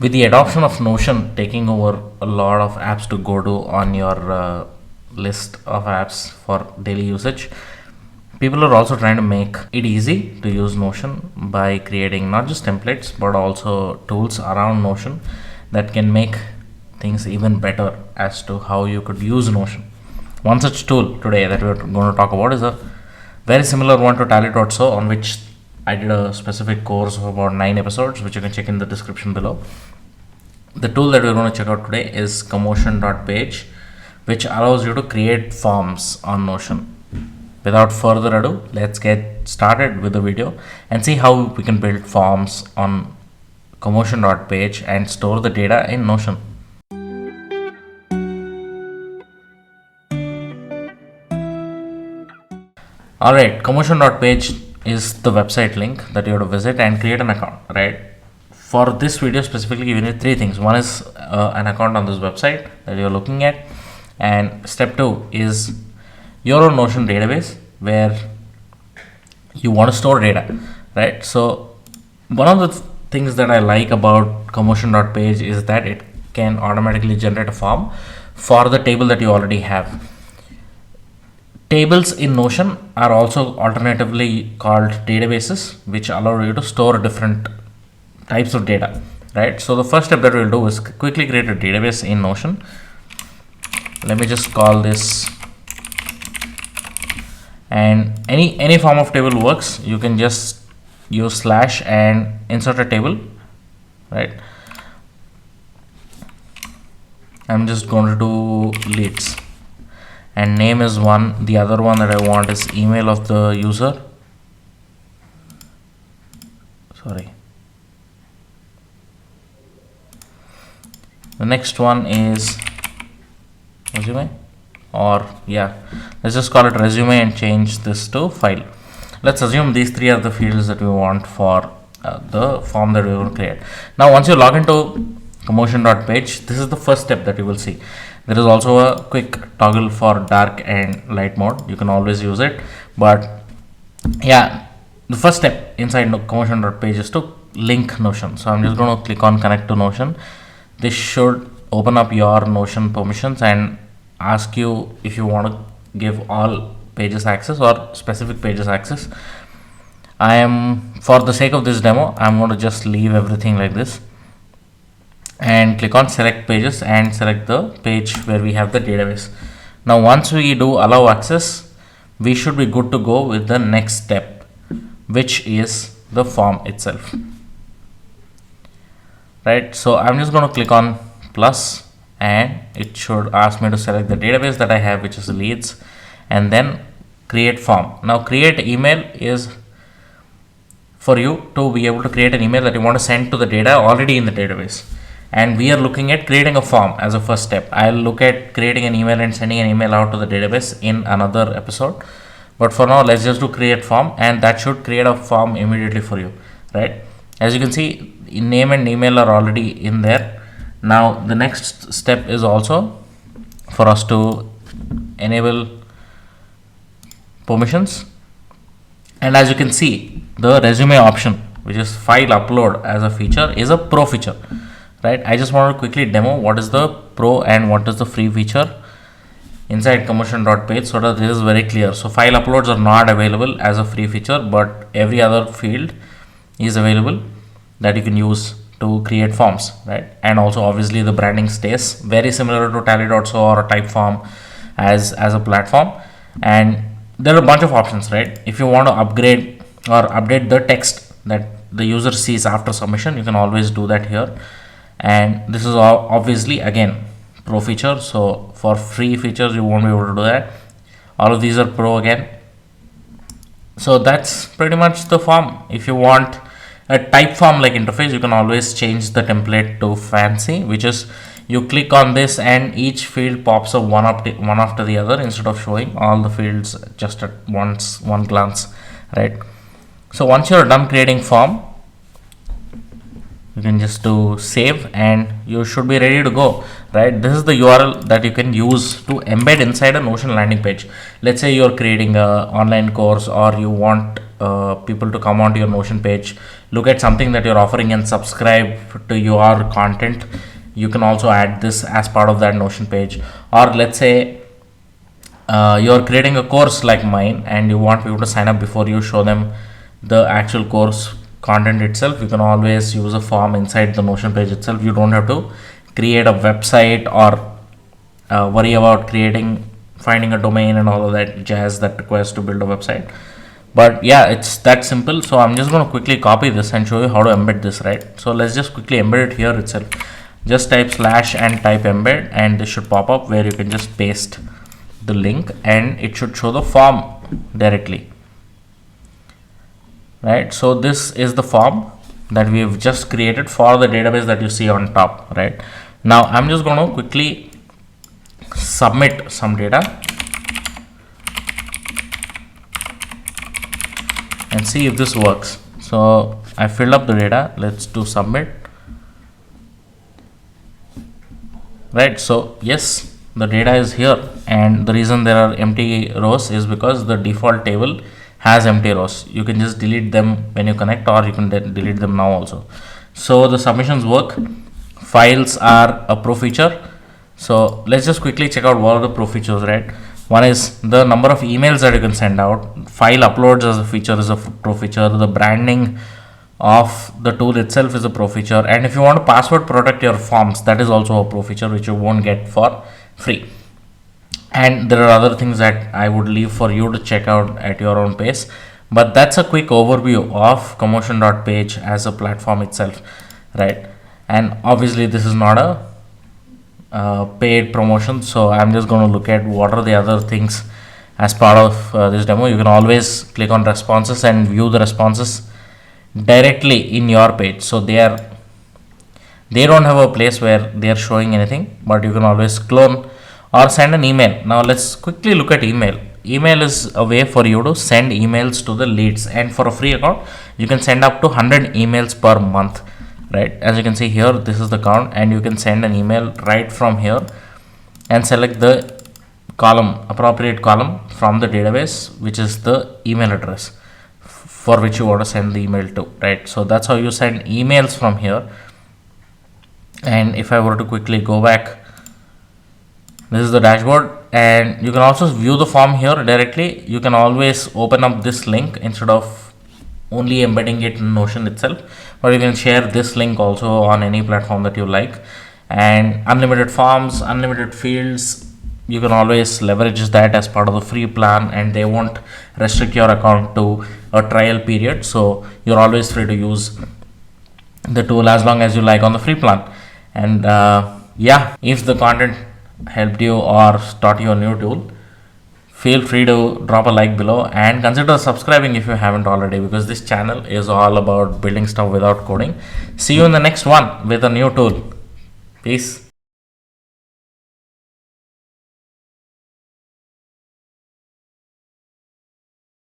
With the adoption of Notion taking over a lot of apps to go to on your list of apps for daily usage, people are also trying to make it easy to use Notion by creating not just templates but also tools around Notion that can make things even better as to how you could use Notion. One such tool today that we're going to talk about is a very similar one to Tally.so, on which I did a specific course of about 9 episodes, which you can check in the description below. The tool that we're going to check out today is Commotion.page, which allows you to create forms on Notion. Without further ado, let's get started with the video and see how we can build forms on Commotion.page and store the data in Notion. Alright, Commotion.page is the website link that you have to visit and create an account, right? For this video specifically, you need 3 things. One is an account on this website that you're looking at, and step 2 is your own Notion database where you want to store data, right? So one of the things that I like about Commotion.page is that it can automatically generate a form for the table that you already have. Tables in Notion are also alternatively called databases, which allow you to store different types of data, right? So the first step that we'll do is quickly create a database in Notion. Let me just call this, and any form of table works. You can just use slash and insert a table, right? I'm just going to do leads, and name is one. The other one that I want is email of the user. The next one is resume, or let's just call it resume and change this to file. Let's assume these 3 are the fields that we want for the form that we will create. Now once you log into Commotion.page, this is the first step that you will see. There is also a quick toggle for dark and light mode. You can always use it, but the first step inside Commotion.page is to link Notion. So I'm just going to click on connect to Notion. This should open up your Notion permissions and ask you if you want to give all pages access or specific pages access. For the sake of this demo, I'm going to just leave everything like this and click on select pages and select the page where we have the database. Now once we do allow access, we should be good to go with the next step, which is the form itself, right? So I'm just going to click on plus, and it should ask me to select the database that I have, which is leads, and then create form. Now create email is for you to be able to create an email that you want to send to the data already in the database. And we are looking at creating a form as a first step. I'll look at creating an email and sending an email out to the database in another episode. But for now, let's just do create form, and that should create a form immediately for you, right? As you can see, name and email are already in there. Now the next step is also for us to enable permissions. And as you can see, the resume option, which is file upload as a feature, is a pro feature, right? I just want to quickly demo what is the pro and what is the free feature inside Commotion.page so that this is very clear. So file uploads are not available as a free feature, but every other field is available that you can use to create forms, right? And also obviously the branding stays very similar to Tally.so or a Typeform as a platform. And there are a bunch of options, right? If you want to upgrade or update the text that the user sees after submission, you can always do that here. And this is obviously again pro feature, so for free features you won't be able to do that. All of these are pro again. So that's pretty much the form. If you want a type form like interface, you can always change the template to fancy, which is you click on this and each field pops up one after the other instead of showing all the fields just at one glance, right? So once you're done creating form, You can just do save and you should be ready to go, right? This is the URL that you can use to embed inside a Notion landing page. Let's say you're creating a online course, or you want people to come onto your Notion page, look at something that you're offering and subscribe to your content. You can also add this as part of that Notion page. Or let's say you're creating a course like mine and you want people to sign up before you show them the actual course content itself. You can always use a form inside the Notion page itself. You don't have to create a website or worry about finding a domain and all of that jazz that requires to build a website. But yeah, it's that simple. So I'm just going to quickly copy this and show you how to embed this, right? So let's just quickly embed it here itself. Just type / and type embed, and this should pop up where you can just paste the link and it should show the form directly, right? So this is the form that we've just created for the database that you see on top, right? Now I'm just going to quickly submit some data and see if this works. So I filled up the data. Let's do submit. Right, so yes, the data is here, and the reason there are empty rows is because the default table has empty rows. You can just delete them when you connect, or you can delete them now also. So the submissions work. Files are a pro feature. So let's just quickly check out what are the pro features, right? One is the number of emails that you can send out. File uploads as a feature is a pro feature. The branding of the tool itself is a pro feature, and if you want to password protect your forms, that is also a pro feature which you won't get for free. And there are other things that I would leave for you to check out at your own pace, but that's a quick overview of Commotion.page as a platform itself, right? And obviously this is not a paid promotion, so I'm just going to look at what are the other things as part of this demo. You can always click on responses and view the responses directly in your page. So they don't have a place where they are showing anything, but you can always clone or send an email. Now let's quickly look at email. Email is a way for you to send emails to the leads, and for a free account you can send up to 100 emails per month, right? As you can see here, this is the count, and you can send an email right from here and select the appropriate column from the database, which is the email address for which you want to send the email to, right? So that's how you send emails from here. And if I were to quickly go back, this is the dashboard, and you can also view the form here directly. You can always open up this link instead of only embedding it in Notion itself, but you can share this link also on any platform that you like. And unlimited forms, unlimited fields, you can always leverage that as part of the free plan, and they won't restrict your account to a trial period. So you're always free to use the tool as long as you like on the free plan. And yeah, if the content helped you or taught you a new tool, feel free to drop a like below and consider subscribing if you haven't already, because this channel is all about building stuff without coding. See you in the next one with a new tool. Peace.